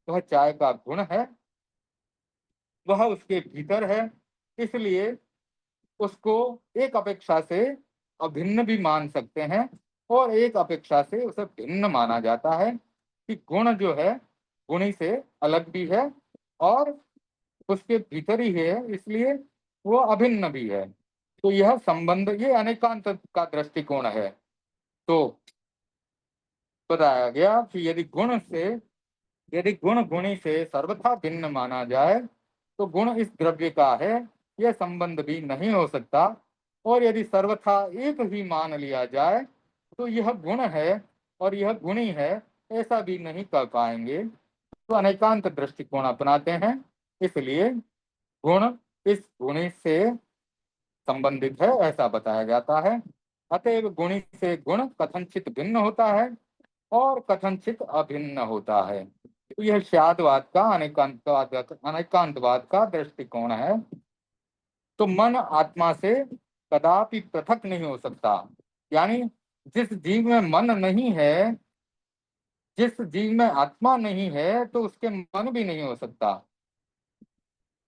S1: वह चाय का गुण है, वह उसके भीतर है, इसलिए उसको एक अपेक्षा से अभिन्न भी मान सकते हैं, और एक अपेक्षा से उसे भिन्न माना जाता है कि गुण जो है गुणी से अलग भी है और उसके भीतर ही है, इसलिए वो अभिन्न भी है। तो यह संबंध, ये अनेकांत का दृष्टिकोण है। तो बताया गया कि यदि गुण गुणी से सर्वथा भिन्न माना जाए तो गुण इस द्रव्य का है, यह संबंध भी नहीं हो सकता। और यदि सर्वथा एक ही मान लिया जाए तो यह गुण है और यह गुणी है, ऐसा भी नहीं कर पाएंगे। तो अनेकांत दृष्टिकोण अपनाते हैं, इसलिए गुण इस गुणी से संबंधित है, ऐसा बताया जाता है। अतएव गुणी से गुण कथनचित भिन्न होता है और कथनचित अभिन्न होता है। तो यह शादवाद का अनेकांतवाद का दृष्टिकोण है। तो मन आत्मा से कदापि पृथक नहीं हो सकता, यानी जिस जीव में मन नहीं है, जिस जीव में आत्मा नहीं है, तो उसके मन भी नहीं हो सकता।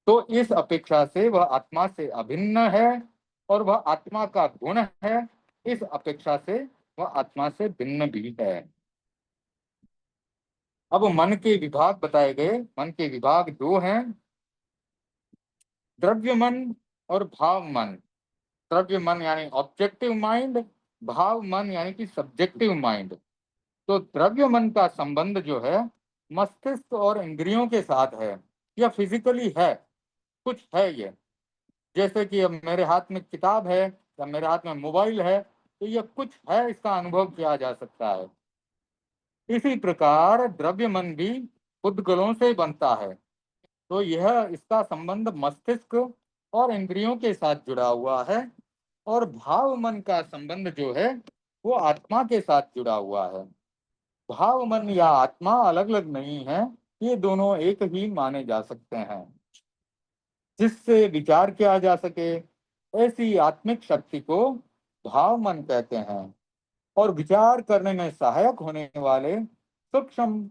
S1: तो इस अपेक्षा से वह आत्मा से अभिन्न है और वह आत्मा का गुण है, इस अपेक्षा से वह आत्मा से भिन्न भी है। अब मन के विभाग बताए गए। मन के विभाग दो हैं, द्रव्य मन और भाव मन। द्रव्य मन यानी ऑब्जेक्टिव माइंड, भाव मन यानी कि सब्जेक्टिव माइंड। तो द्रव्य मन का संबंध जो है मस्तिष्क और इंद्रियों के साथ है, या फिजिकली है, कुछ है ये। जैसे कि अब मेरे हाथ में किताब है या मेरे हाथ में मोबाइल है, तो यह कुछ है, इसका अनुभव किया जा सकता है। इसी प्रकार द्रव्य मन भी उद्गलों से बनता है। तो यह इसका संबंध मस्तिष्क और इंद्रियों के साथ जुड़ा हुआ है, और भाव मन का संबंध जो है वो आत्मा के साथ जुड़ा हुआ है। भाव मन या आत्मा अलग अलग नहीं है, ये दोनों एक ही माने जा सकते हैं। जिससे विचार किया जा सके, ऐसी आत्मिक शक्ति को भाव मन कहते हैं। और विचार करने में सहायक होने वाले सूक्ष्म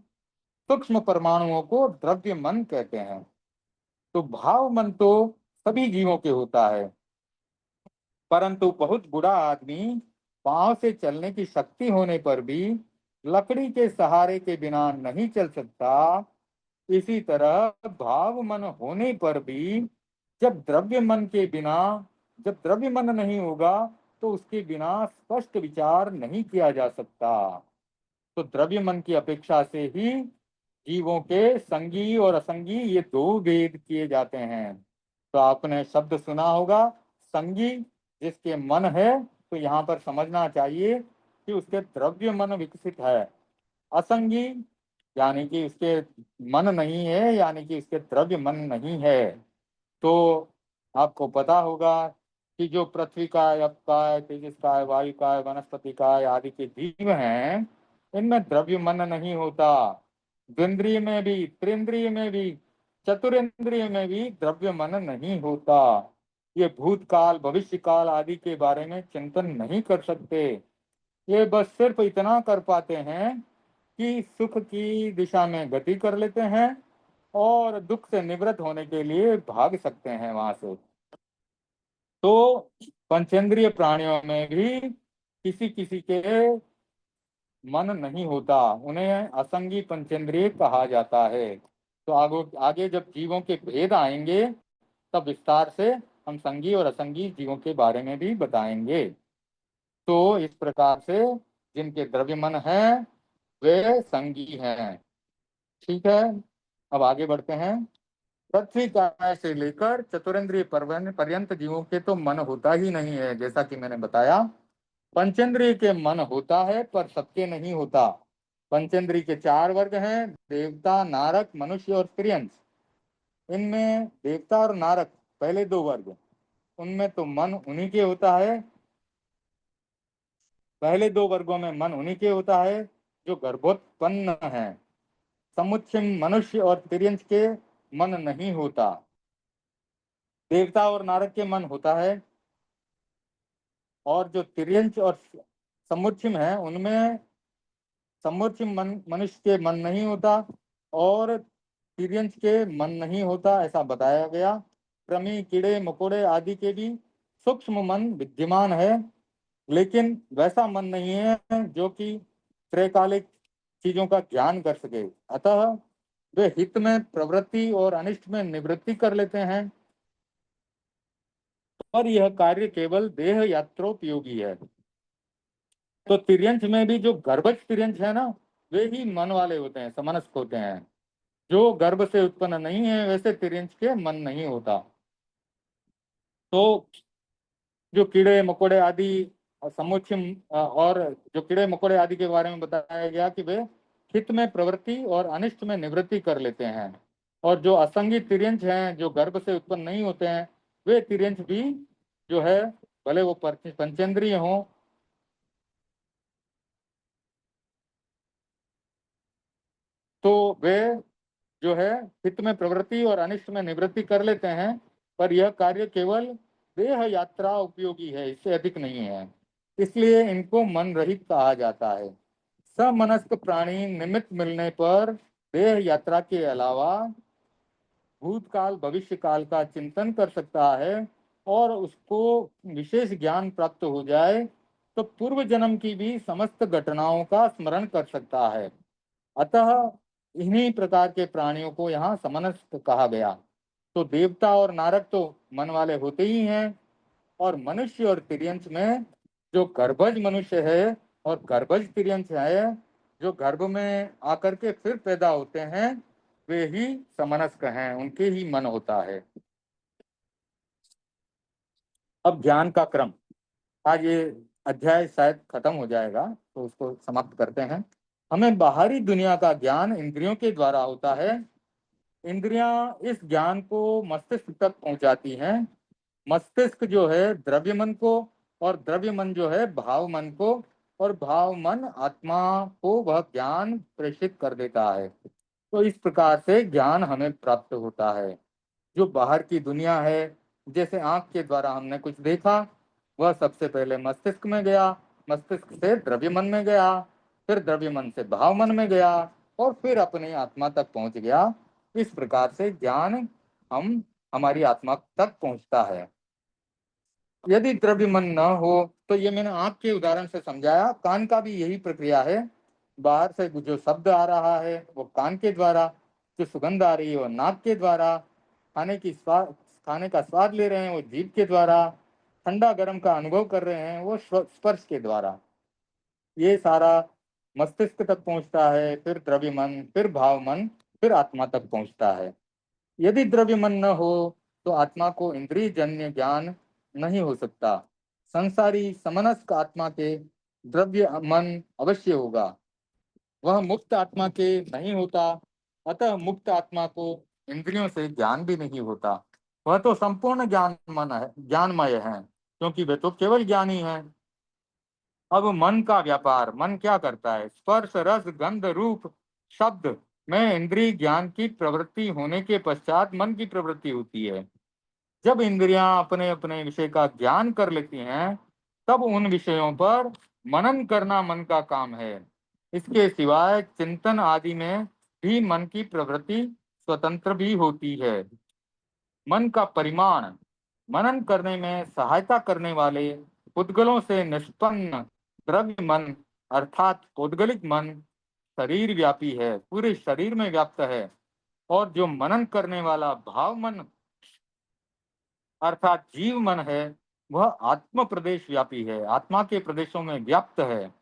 S1: सूक्ष्म परमाणुओं को द्रव्य मन कहते हैं। तो भाव मन तो सभी जीवों के होता है, परंतु बहुत बूढ़ा आदमी पांव से चलने की शक्ति होने पर भी लकड़ी के सहारे के बिना नहीं चल सकता। इसी तरह भाव मन होने पर भी जब द्रव्य मन के बिना जब द्रव्य मन नहीं होगा तो उसके बिना स्पष्ट विचार नहीं किया जा सकता। तो द्रव्य मन की अपेक्षा से ही जीवों के संगी और असंगी, ये दो भेद किए जाते हैं। तो आपने शब्द सुना होगा, संगी जिसके मन है तो यहाँ पर समझना चाहिए कि उसके द्रव्य मन विकसित है। असंगी यानी कि उसके मन नहीं है, यानी कि उसके द्रव्य मन नहीं है। तो आपको पता होगा कि जो पृथ्वी का, अप का, तेजस का, वायु का, वनस्पति का आदि के जीव हैं, इनमें द्रव्य मन नहीं होता। द्विंद्रिय में भी, त्रिंद्रिय में भी, चतुरेंद्रिय में भी द्रव्य मन नहीं होता। ये भूतकाल, भविष्य काल आदि के बारे में चिंतन नहीं कर सकते। ये बस सिर्फ इतना कर पाते हैं कि सुख की दिशा में गति कर लेते हैं और दुख से निवृत्त होने के लिए भाग सकते हैं वहां से। तो पंचेंद्रिय प्राणियों में भी किसी किसी के मन नहीं होता, उन्हें असंगी पंचेंद्रिय कहा जाता है। तो आगे जब जीवों के भेद आएंगे तब विस्तार से हम संगी और असंगी जीवों के बारे में भी बताएंगे। तो इस प्रकार से जिनके द्रव्य मन है वे संगी हैं। ठीक है, अब आगे बढ़ते हैं। पृथ्वी काय से लेकर चतुरेंद्रिय पर्यंत जीवों के तो मन होता ही नहीं है, जैसा कि मैंने बताया। पंचेंद्रिय के मन होता है पर सबके नहीं होता। पंचेंद्रिय के 4 वर्ग हैं, देवता, नारक, मनुष्य और तिर्यंस। इनमें देवता और नारक पहले 2 वर्ग, उनमें तो मन उन्हीं के होता है। पहले 2 वर्गों में मन उन्हीं के होता है जो गर्भोत्पन्न है। समुच्चय मनुष्य और तिर्यंस के मन नहीं होता। देवता और नारक के मन होता है, और जो तिर्यंस और समुच्चय है उनमें समुच्चय मनुष्य के मन नहीं होता और तिर्यंस के मन नहीं होता, ऐसा बताया गया। कृमि, कीड़े मकोड़े आदि के भी सूक्ष्म मन विद्यमान है, लेकिन वैसा मन नहीं है जो कि त्रैकालिक चीजों का ज्ञान कर सके। अतः वे हित में प्रवृत्ति और अनिष्ट में निवृत्ति कर लेते हैं, पर यह कार्य केवल देह यात्रोपयोगी है। तो तिर्यंच में भी जो गर्भज तिर्यंच है ना, वे ही मन वाले होते हैं, समनस्क होते हैं। जो गर्भ से उत्पन्न नहीं है वैसे तिर्यंच के मन नहीं होता। तो जो कीड़े मकोड़े आदि समुच्चय और जो कीड़े मकोड़े आदि के बारे में बताया गया कि वे हित में प्रवृत्ति और अनिष्ट में निवृत्ति कर लेते हैं। और जो असंगी तिर्यंच हैं, जो गर्भ से उत्पन्न नहीं होते हैं, वे तिर्यंच भी जो है, भले वो पंचेंद्रिय हों, तो वे जो है हित में प्रवृत्ति और अनिष्ट में निवृत्ति कर लेते हैं, पर यह कार्य केवल देह यात्रा उपयोगी है, इससे अधिक नहीं है। इसलिए इनको मन रहित कहा जाता है। समनस्क प्राणी निमित्त मिलने पर देह यात्रा के अलावा भूतकाल भविष्य काल का चिंतन कर सकता है, और उसको विशेष ज्ञान प्राप्त हो जाए तो पूर्व जन्म की भी समस्त घटनाओं का स्मरण कर सकता है। अतः इन्हीं प्रकार के प्राणियों को यहाँ समनस्क कहा गया। तो देवता और नारक तो मन वाले होते ही हैं, और मनुष्य और तिर्यंस में जो गर्भज मनुष्य है और गर्भज तिर्यंस है, जो गर्भ में आकर के फिर पैदा होते हैं, वे ही समनस्क हैं, उनके ही मन होता है। अब ज्ञान का क्रम, आज ये अध्याय शायद खत्म हो जाएगा तो उसको समाप्त करते हैं। हमें बाहरी दुनिया का ज्ञान इंद्रियों के द्वारा होता है। इंद्रियां इस ज्ञान को मस्तिष्क तक पहुंचाती हैं। मस्तिष्क जो है द्रव्य मन को, और द्रव्य मन जो है भाव मन को, और भाव मन आत्मा को वह ज्ञान प्रेषित कर देता है। तो इस प्रकार से ज्ञान हमें प्राप्त होता है। जो बाहर की दुनिया है, जैसे आंख के द्वारा हमने कुछ देखा, वह सबसे पहले मस्तिष्क में गया, मस्तिष्क से द्रव्य मन में गया, फिर द्रव्य मन से भाव मन में गया, और फिर अपनी आत्मा तक पहुंच गया। इस प्रकार से ज्ञान हम हमारी आत्मा तक पहुंचता है। यदि द्रव्य मन न हो, तो ये मैंने आंख के उदाहरण से समझाया, कान का भी यही प्रक्रिया है। बाहर से जो शब्द आ रहा है वो कान के द्वारा, जो सुगंध आ रही है वो नाक के द्वारा, खाने का स्वाद ले रहे हैं वो जीभ के द्वारा, ठंडा गर्म का अनुभव कर रहे हैं वो स्पर्श के द्वारा। ये सारा मस्तिष्क तक पहुंचता है, फिर द्रव्य मन, फिर भाव मन, फिर आत्मा तक पहुंचता है। यदि द्रव्य मन न हो तो आत्मा को इंद्रिय जन्य ज्ञान नहीं हो सकता। संसारी समनस्क आत्मा के द्रव्य मन अवश्य होगा, वह मुक्त आत्मा के नहीं होता। अतः मुक्त आत्मा को इंद्रियों से ज्ञान भी नहीं होता। वह तो संपूर्ण ज्ञान मन है, ज्ञानमय है, क्योंकि वे तो केवल ज्ञानी है। अब मन का व्यापार, मन क्या करता है? स्पर्श रस गंध रूप शब्द में इंद्रिय ज्ञान की प्रवृत्ति होने के पश्चात मन की प्रवृत्ति होती है। जब इंद्रियां अपने अपने विषय का ज्ञान कर लेती हैं, तब उन विषयों पर मनन करना मन का काम है। इसके सिवाय चिंतन आदि में भी मन की प्रवृत्ति स्वतंत्र भी होती है। मन का परिमाण मनन करने में सहायता करने वाले पुद्गलों से निष्पन्न द्रव्य मन अर्थात पौद्गलिक मन शरीर व्यापी है, पूरे शरीर में व्याप्त है। और जो मनन करने वाला भाव मन अर्थात जीव मन है, वह आत्म प्रदेश व्यापी है, आत्मा के प्रदेशों में व्याप्त है।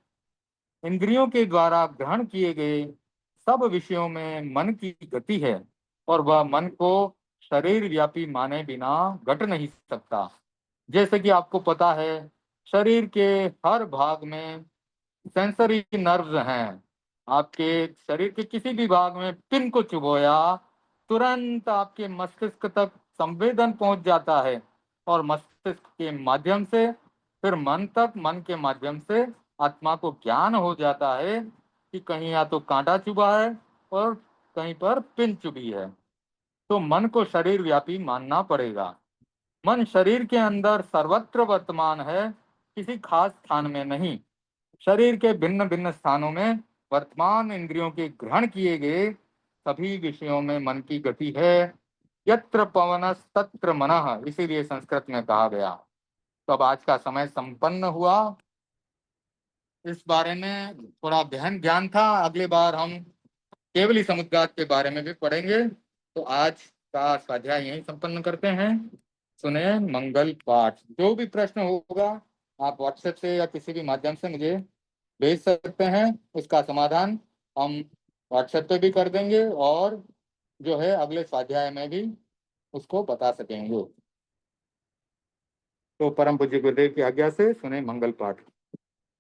S1: इंद्रियों के द्वारा ग्रहण किए गए सब विषयों में मन की गति है, और वह मन को शरीर व्यापी माने बिना घट नहीं सकता। जैसे कि आपको पता है, शरीर के हर भाग में सेंसरी नर्व्स हैं। आपके शरीर के किसी भी भाग में पिन को चुभोया, तुरंत आपके मस्तिष्क तक संवेदन पहुंच जाता है, और मस्तिष्क के माध्यम से फिर मन तक, मन के माध्यम से आत्मा को ज्ञान हो जाता है कि कहीं या तो कांटा चुभा है और कहीं पर पिन चुभी है। तो मन को शरीर व्यापी मानना पड़ेगा। मन शरीर के अंदर सर्वत्र वर्तमान है, किसी खास स्थान में नहीं। शरीर के भिन्न भिन्न स्थानों में वर्तमान इंद्रियों के ग्रहण किए गए सभी विषयों में मन की गति है। यत्र पवनस् तत्र मनः, इसीलिए संस्कृत में कहा गया। तो अब आज का समय संपन्न हुआ। इस बारे में थोड़ा गहन ज्ञान था। अगली बार हम केवली समुद्घात के बारे में भी पढ़ेंगे। तो आज का स्वाध्याय यहीं संपन्न करते हैं। सुने मंगल पाठ। जो भी प्रश्न होगा आप व्हाट्सएप से या किसी भी माध्यम से मुझे भेज सकते हैं। उसका समाधान हम व्हाट्सएप पे भी कर देंगे, और जो है अगले स्वाध्याय में भी उसको बता सकेंगे। तो परम पूज्य गुरुदेव की आज्ञा से सुने मंगल पाठ।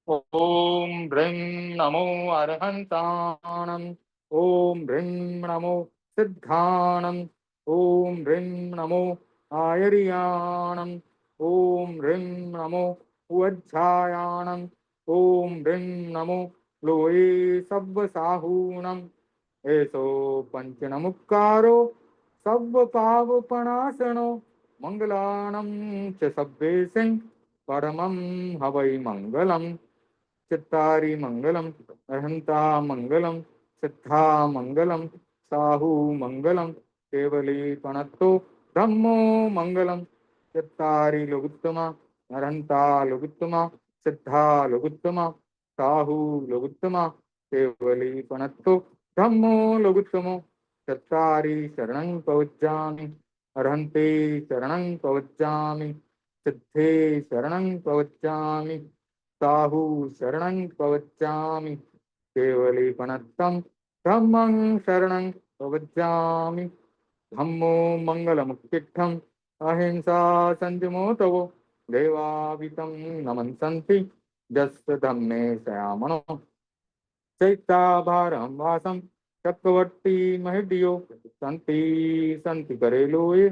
S1: ओम ह्रीं नमो अरहंताणं, ओम ह्रीं नमो सिद्धाणं, ओम ह्रीं नमो आयर्याणं, ओम ह्रीं नमो उज्जायाणं, ओम ह्रीं नमो लोये सब्बसाहूणम्। एसो पंचनमुक्कारो सब्ब पावपणासनो, मंगलानं च सब्बेसिं परमं हवै मंगलम्। चित्तारी मंगलम, अहंता मंगलम, सिद्धा मंगलम, साहू मंगलम, केवली पणत्तो धम्मो मंगलम। चित्तारी लघुत्तमा, अहंता लघुत्तमा, सिद्धा लघुत्तमा, साहू लघुत्तमा, केवली पणत्तो धम्मो लघुत्तमो। चत्तारि शरणं प्रवज्जामि, अर्हन्ते शरणं प्रवज्जामि, सिद्धे शरणं प्रवज्जामि, साहू शरणं प्रवज्जामि, केवलीपणत्तं धम्मं शरणं प्रवज्जामि। धम्मो मंगलमुक्तिष्ठम्, अहिंसा संयमोऽतवो, देवावितं नमन्सन्ति यस्य धम्मे शयामनो। चैत्याभारं वासं चक्रवर्ती महिड्यो, सन्ति सन्ति करेलोये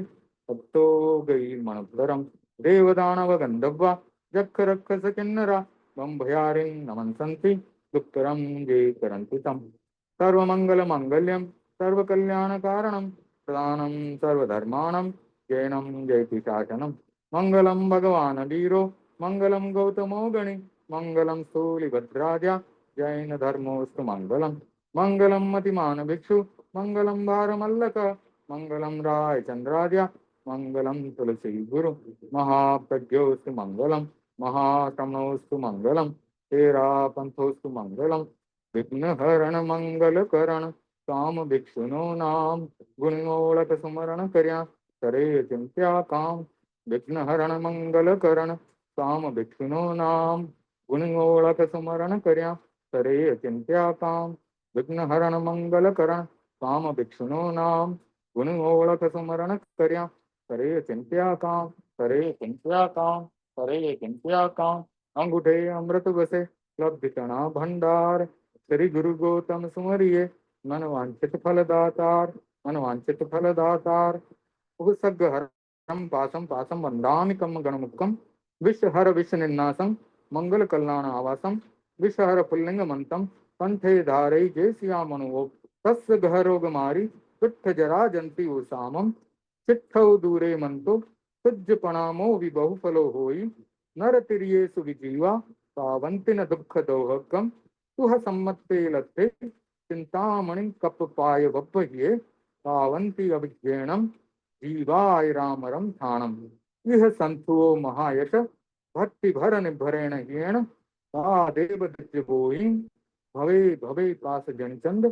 S1: भक्तो गई मनोदरम। देवदानव गंधर्वा जख रक्षस किन्नरा, बंभयारिं नमन्सन्ति दुष्करं ये करन्ति तम्। सर्वमंगल मांगल्यं सर्वकल्याणकारणं, प्रदानं सर्वधर्माणां जैनं जयति शासनं। मंगलम भगवान वीरो, मंगलम गौतमो गणि, मंगलम स्थूलिभद्राजा, जैन धर्मोस्तु मंगलम। मंगलम मतिमान भिक्षु, मंगलम भारमल्लक, मंगलम राय चंद्रार्य, मंगलम तुलसी गुरु। महाप्रज्ञोस्तु मंगलम, महातमोस्तु मंगलम, तेरा पंथोस्तु मंगलम। विघ्नहरण मंगल करण, काम भिक्षुनो नाम, गुणोड़क सुमरण कर्या करे चिंत्या काम। विघ्नहरण मंगल करण, काम भिक्षुनो नाम, गुणोड़क सुमरण कर्या करे चिंत्या काम। विघ्नहरण मंगल करण, काम भिक्षुनो नाम, गुण ओळख सुमरण कर्या करे चिंत्या काम, करे चिंत्या काम। करे ये क्या काम, अंगूठे अमृत बसे, लब्ध तना भंडार, श्री गुरु गौतम सुमरिए, मन वांछित फल दातार, मन वांछित फल दातार। उपसर्गहरं पासं पासं वन्दामि कं गणमुखं, विषहर विषनिन्नासं मंगल कल्याण आवासं, विषहर पुल्लिंगमन्तं कंठे धारय जय सिया मनुओ, तस्य गहरोगमारि तुट्ठ जरा जंती उसामं, चिट्ठौ दूरे मंतो तुज्ज प्रणामो विबहु फलो होई, नर तिरिये सुविजीवा पावंति न दुख दोहकम, तुह सम्मत्ते लत्ते चिंतामणि कप पाय बप्पहिये, पावंति अभिज्ञेनम जीवाय रामरम ठाणम। यह संतुओ महायश भक्ति भरन भरेण येण, ता देव दिव्य बोई, भवे भवे पास जनचंद,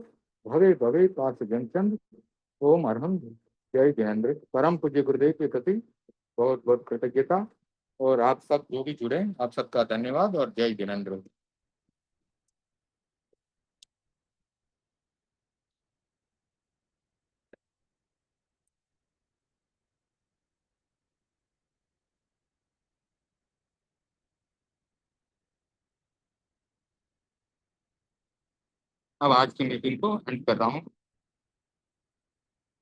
S1: भवे भवे पास जनचंद। ओम अरहम। जय ज्ञानेंद्र। परम पूज्य गुरुदेव के प्रति बहुत बहुत कृतज्ञता, और आप सब जो भी जुड़े आप सबका धन्यवाद, और जय ज्ञानेंद्र। अब आज की मीटिंग को एंड कर रहा हूँ।